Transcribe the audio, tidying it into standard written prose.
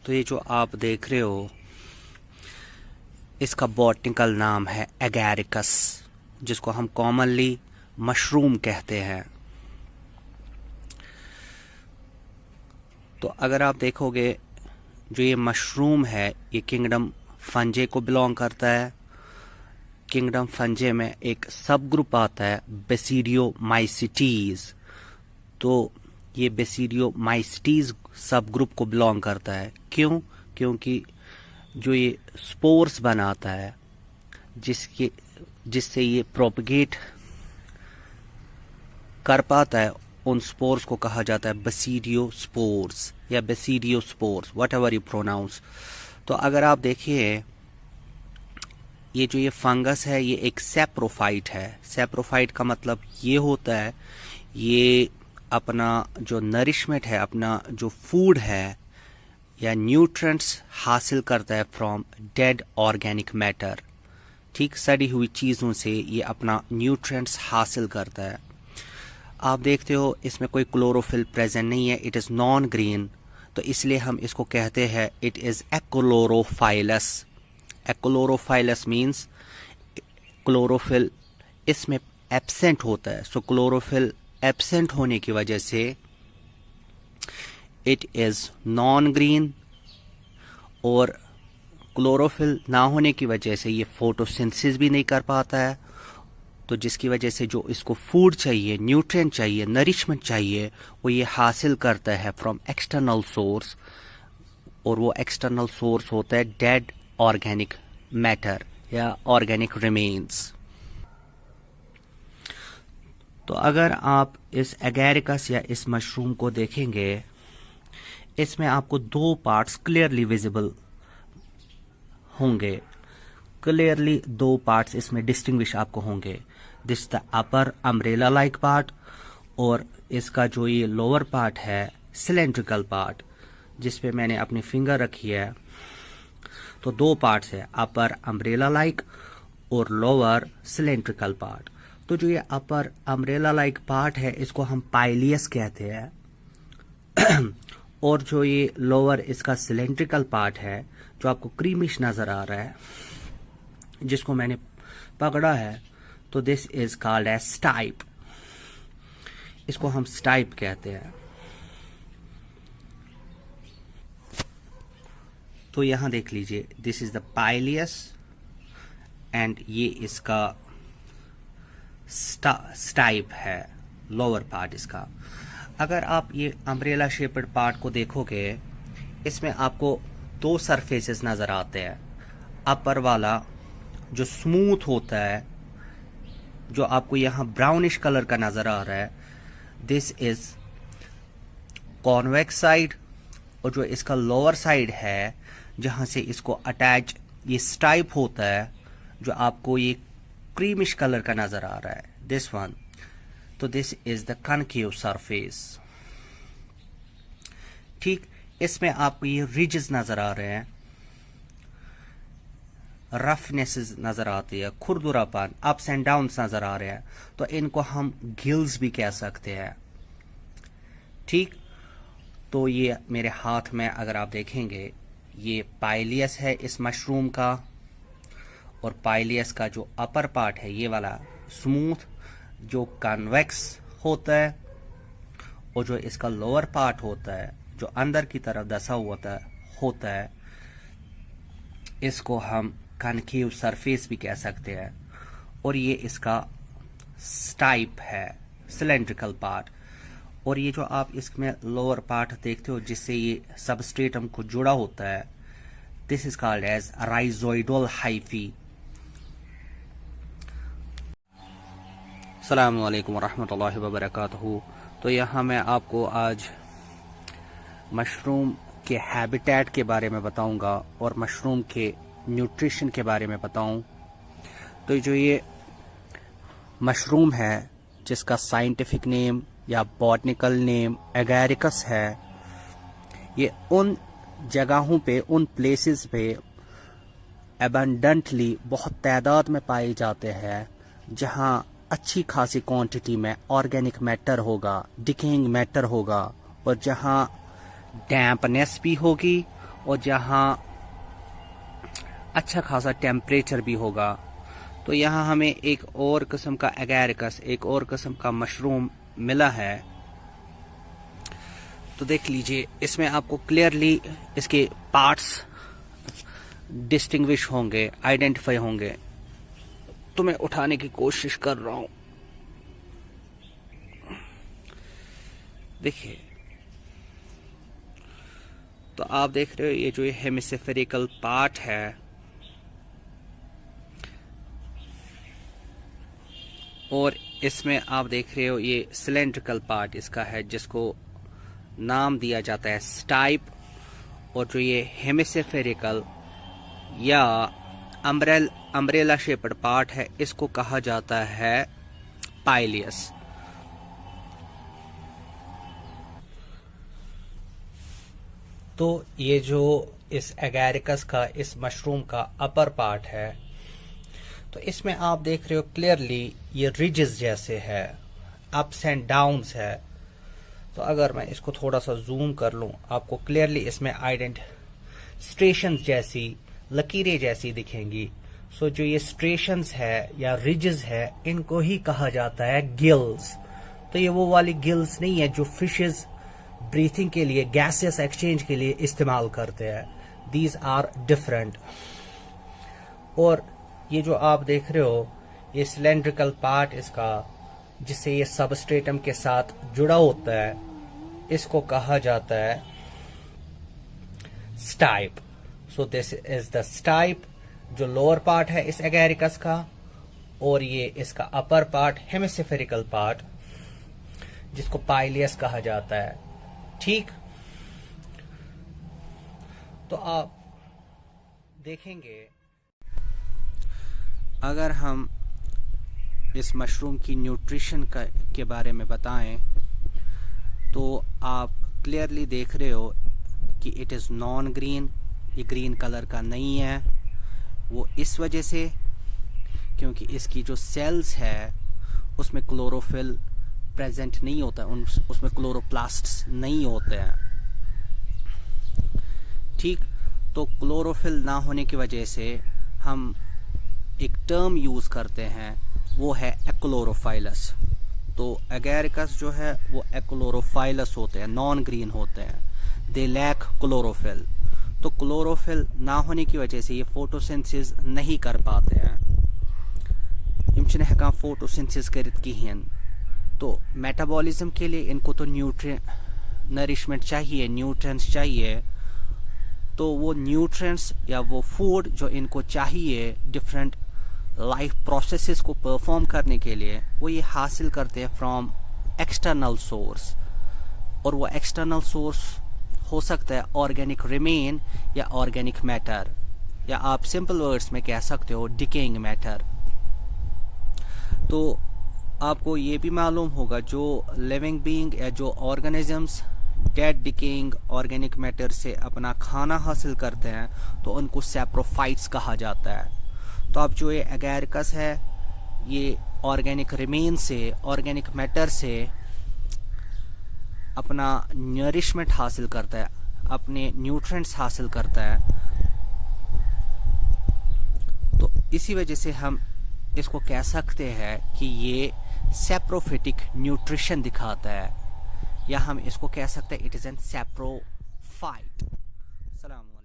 तो ये जो आप देख रहे हो इसका बॉटनिकल नाम है एगैरिकस, जिसको हम कॉमनली मशरूम कहते हैं। तो अगर आप देखोगे जो ये मशरूम है ये किंगडम फंजे को बिलोंग करता है। किंगडम फंजे में एक सब ग्रुप आता है बेसिडियोमाइसिटीज। तो ये बेसिडियोमाइसिटीज सब ग्रुप को बिलोंग करता है। क्यों? क्योंकि जो ये स्पोर्स बनाता है जिससे ये प्रोपगेट कर पाता है, उन स्पोर्स को कहा जाता है बेसिडियोस्पोर्स या basidiospores, whatever you pronounce. तो अगर आप देखिए ये जो ये फंगस है ये एक सैप्रोफाइट है। सैप्रोफाइट का मतलब ये होता है ये अपना जो नरिशमेंट है, अपना जो फूड है या न्यूट्रिएंट्स हासिल करता है फ्रॉम डेड ऑर्गेनिक मैटर। ठीक, सड़ी हुई चीज़ों से ये अपना न्यूट्रिएंट्स हासिल करता है। आप देखते हो इसमें कोई क्लोरोफिल प्रेजेंट नहीं है, इट इज़ नॉन ग्रीन, तो इसलिए हम इसको कहते हैं इट इज़ एक्लोरोफाइलस। एक्लोरोफाइलस मीन्स क्लोरोफिल इसमें एब्सेंट होता है। सो क्लोरोफिल एब्सेंट होने की वजह से इट इज़ नॉन ग्रीन, और क्लोरोफिल ना होने की वजह से ये फोटोसिंथेसिस भी नहीं कर पाता है। तो जिसकी वजह से जो इसको फूड चाहिए, न्यूट्रिएंट चाहिए, नरिशमेंट चाहिए, वो ये हासिल करता है फ्रॉम एक्सटर्नल सोर्स, और वो एक्सटर्नल सोर्स होता है डेड ऑर्गेनिक मैटर या ऑर्गेनिक रिमेन्स। तो अगर आप इस एगैरिकस या इस मशरूम को देखेंगे, इसमें आपको दो पार्ट्स क्लियरली विजिबल होंगे। क्लियरली दो पार्ट्स इसमें डिस्टिंग्विश आपको होंगे। This the upper umbrella like part, और इसका जो ये लोअर पार्ट है सिलेंड्रिकल पार्ट, जिस पे मैंने अपनी फिंगर रखी है। तो दो पार्ट्स है, अपर अम्ब्रेला लाइक और लोअर सिलेंड्रिकल पार्ट। तो जो ये अपर अम्ब्रेला लाइक पार्ट है इसको हम पाइलियस कहते हैं और जो ये लोअर इसका सिलेंड्रिकल पार्ट है जो आपको क्रीमिश नजर आ रहा है, जिसको मैंने पकड़ा है, तो this is called as stipe. इसको हम स्टाइप कहते हैं। तो यहां देख लीजिए, this is the pileus and ये इसका स्टाइप है, लोअर पार्ट इसका। अगर आप ये अम्ब्रेला शेप्ड पार्ट को देखोगे, इसमें आपको दो सरफेसेस नजर आते हैं। अपर वाला जो स्मूथ होता है, जो आपको यहाँ ब्राउनिश कलर का नजर आ रहा है, दिस इज कॉन्वेक्स साइड, और जो इसका लोअर साइड है जहां से इसको अटैच ये स्टाइप होता है, जो आपको ये क्रीमिश कलर का नजर आ रहा है, दिस वन, तो this is the concave surface. ठीक, इसमें आपको ये रिजेस नजर आ रहे हैं, रफनेस नजर आती है, खुरदुरापन, अप्स एंड डाउन्स नजर आ रहे हैं, तो इनको हम गिल्स भी कह सकते हैं। ठीक, तो ये मेरे हाथ में अगर आप देखेंगे ये पाइलियस है इस मशरूम का, और पाइलियस का जो अपर पार्ट है ये वाला स्मूथ जो कन्वेक्स होता है, और जो इसका लोअर पार्ट होता है जो अंदर की तरफ दसा होता है, इसको हम कनकेव सरफेस भी कह सकते हैं। और ये इसका स्टाइप है, सिलेंड्रिकल पार्ट। और ये जो आप इसमें लोअर पार्ट देखते हो जिससे ये सबस्ट्रेटम को जुड़ा होता है, this is called as rhizoidal hyphae. अस्सलामु अलैकुम वरहमतुल्लाहि वबरकातुहू। तो यहाँ मैं आपको आज मशरूम के हैबिटेट के बारे में बताऊंगा और मशरूम के न्यूट्रिशन के बारे में बताऊं। तो जो ये मशरूम है जिसका साइंटिफिक नेम या बॉटनिकल नेम एगैरिकस है, ये उन जगहों पे, उन प्लेसेस पे एबंडेंटली बहुत तादाद में पाए जाते हैं जहां अच्छी खासी क्वांटिटी में ऑर्गेनिक मैटर होगा, डिकेइंग मैटर होगा, और जहां डैम्पनेस भी होगी और जहाँ अच्छा खासा टेम्परेचर भी होगा। तो यहाँ हमें एक और किस्म का एगैरिकस, एक और किस्म का मशरूम मिला है। तो देख लीजिए, इसमें आपको क्लियरली इसके पार्ट्स डिस्टिंग्विश होंगे, आइडेंटिफाई होंगे। तो मैं उठाने की कोशिश कर रहा हूं। देखिए, तो आप देख रहे हो ये जो ये हेमिस्फेरिकल पार्ट है, और इसमें आप देख रहे हो ये सिलेंड्रिकल पार्ट इसका है, जिसको नाम दिया जाता है स्टाइप। और जो ये हेमिस्फेरिकल या अम्ब्रेला शेप्ड पार्ट है, इसको कहा जाता है पाइलियस। तो ये जो इस एगैरिकस का, इस मशरूम का अपर पार्ट है, तो इसमें आप देख रहे हो क्लियरली ये रिजेस जैसे है, अप्स एंड डाउन्स है। तो अगर मैं इसको थोड़ा सा जूम कर लूं, आपको क्लियरली इसमें स्ट्रेशंस जैसी, लकीरें जैसी दिखेंगी। सो जो ये स्ट्रेशंस है या रिजेस है, इनको ही कहा जाता है गिल्स। तो ये वो वाली गिल्स नहीं है जो फिशेस ब्रीथिंग के लिए, गैसियस एक्सचेंज के लिए इस्तेमाल करते हैं। These are different. और ये जो आप देख रहे हो, ये सिलेंड्रिकल पार्ट इसका, जिससे ये सबस्ट्रेटम के साथ जुड़ा होता है, इसको कहा जाता है stipe. So this is the stipe, जो लोअर पार्ट है इस एगैरिकस का, और ये इसका अपर पार्ट, हेमिस्फेरिकल पार्ट, जिसको पाइलियस कहा जाता है। ठीक, तो आप देखेंगे, अगर हम इस मशरूम की न्यूट्रिशन के बारे में बताएं, तो आप क्लियरली देख रहे हो कि इट इज़ नॉन ग्रीन, ये ग्रीन कलर का नहीं है। वो इस वजह से क्योंकि इसकी जो सेल्स है उसमें क्लोरोफिल प्रेजेंट नहीं होता, उसमें क्लोरोप्लास्ट्स नहीं होते हैं। ठीक, तो क्लोरोफिल ना होने की वजह से हम एक टर्म यूज़ करते हैं, वो है एक्लोरोफाइलस। तो एगैरिकस जो है वो एक्लोरोफाइलस होते हैं, नॉन ग्रीन होते हैं, दे लैक क्लोरोफिल। तो क्लोरोफिल ना होने की वजह से ये फोटोसिंथेसिस नहीं कर पाते हैं, यम छन हेकान फोटोसिंथेसिस करित किहिन। तो मेटाबॉलिज्म के लिए इनको तो नरिशमेंट चाहिए, न्यूट्रिएंट्स चाहिए। तो वो न्यूट्रिएंट्स या वो फूड जो इनको चाहिए डिफरेंट लाइफ प्रोसेसेस को परफॉर्म करने के लिए, वो ये हासिल करते हैं फ्रॉम एक्सटर्नल सोर्स। और वो एक्सटर्नल सोर्स हो सकता है ऑर्गेनिक रिमेन या ऑर्गेनिक मैटर, या आप सिंपल वर्ड्स में कह सकते हो डिकेइंग मैटर। तो आपको ये भी मालूम होगा, जो लिविंग बीइंग या जो organisms dead decaying organic matter से अपना खाना हासिल करते हैं, तो उनको सैप्रोफाइट्स कहा जाता है। तो अब जो ये एगैरिकस है, ये ऑर्गेनिक रिमेन से, ऑर्गेनिक मैटर से अपना नरिशमेंट हासिल करता है, अपने न्यूट्रिएंट्स हासिल करता है। तो इसी वजह से हम इसको कह सकते हैं कि ये सैप्रोफिटिक न्यूट्रिशन दिखाता है, या हम इसको कह सकते हैं इट इज एन सैप्रोफाइट। सलाम।